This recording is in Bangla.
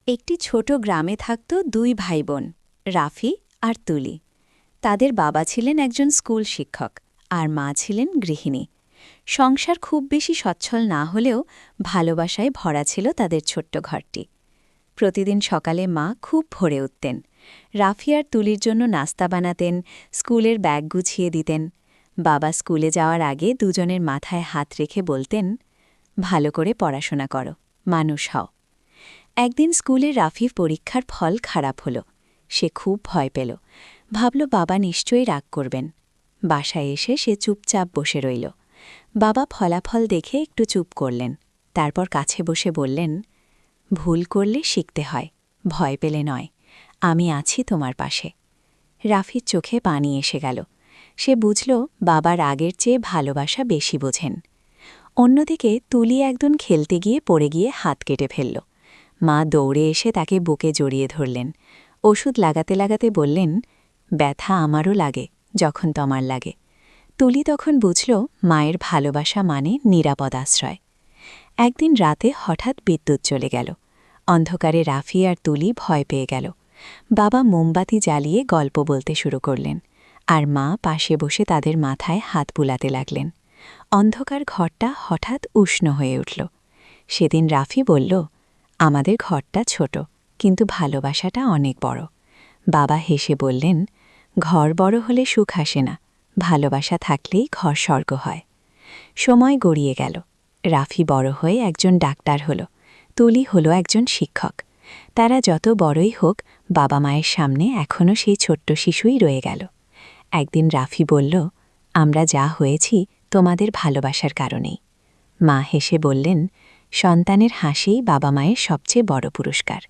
একটি ছোট গ্রামে থাকত দুই ভাইবোন, রাফি আর তুলি। তাদের বাবা ছিলেন একজন স্কুল শিক্ষক আর মা ছিলেন গৃহিণী। সংসার খুব বেশি সচ্ছল না হলেও ভালোবাসায় ভরা ছিল তাদের ছোট্ট ঘরটি। প্রতিদিন সকালে মা খুব ভোরে উঠতেন। রাফি আর তুলির জন্য নাস্তা বানাতেন, স্কুলের ব্যাগ গুছিয়ে দিতেন। বাবা স্কুলে যাওয়ার আগে দুজনের মাথায় হাত রেখে বলতেন, ভালো করে পড়াশোনা করো, মানুষ হও। একদিন স্কুলে রাফির পরীক্ষার ফল খারাপ হল। সে খুব ভয় পেল, ভাবল বাবা নিশ্চয়ই রাগ করবেন। বাসায় এসে সে চুপচাপ বসে রইল। বাবা ফলাফল দেখে একটু চুপ করলেন, তারপর কাছে বসে বললেন, ভুল করলে শিখতে হয়, ভয় পেলে নয়, আমি আছি তোমার পাশে। রাফির চোখে পানি এসে গেল। সে বুঝল বাবার আগের চেয়ে ভালোবাসা বেশি বোঝেন। অন্যদিকে তুলি একদিন খেলতে গিয়ে পড়ে গিয়ে হাত কেটে ফেলল। মা দৌড়ে এসে তাকে বুকে জড়িয়ে ধরলেন। ওষুধ লাগাতে লাগাতে বললেন, ব্যথা আমারও লাগে যখন তোমার লাগে। তুলি তখন বুঝল মায়ের ভালোবাসা মানে নিরাপদ আশ্রয়। একদিন রাতে হঠাৎ বিদ্যুৎ চলে গেল। অন্ধকারে রাফি আর তুলি ভয় পেয়ে গেল। বাবা মোমবাতি জ্বালিয়ে গল্প বলতে শুরু করলেন, আর মা পাশে বসে তাদের মাথায় হাত বুলাতে লাগলেন। অন্ধকার ঘরটা হঠাৎ উষ্ণ হয়ে উঠল। সেদিন রাফি বলল, আমাদের ঘরটা ছোট, কিন্তু ভালোবাসাটা অনেক বড়। বাবা হেসে বললেন, ঘর বড় হলে সুখ আসে না, ভালোবাসা থাকলেই ঘর স্বর্গ হয়। সময় গড়িয়ে গেল। রাফি বড় হয়ে একজন ডাক্তার হল, তুলি হল একজন শিক্ষক। তারা যত বড়ই হোক, বাবা মায়ের সামনে এখনও সেই ছোট্ট শিশুই রয়ে গেল। একদিন রাফি বলল, আমরা যা হয়েছি তোমাদের ভালোবাসার কারণেই। মা হেসে বললেন, সন্তানের হাসিই বাবা মায়ের সবচেয়ে বড় পুরস্কার।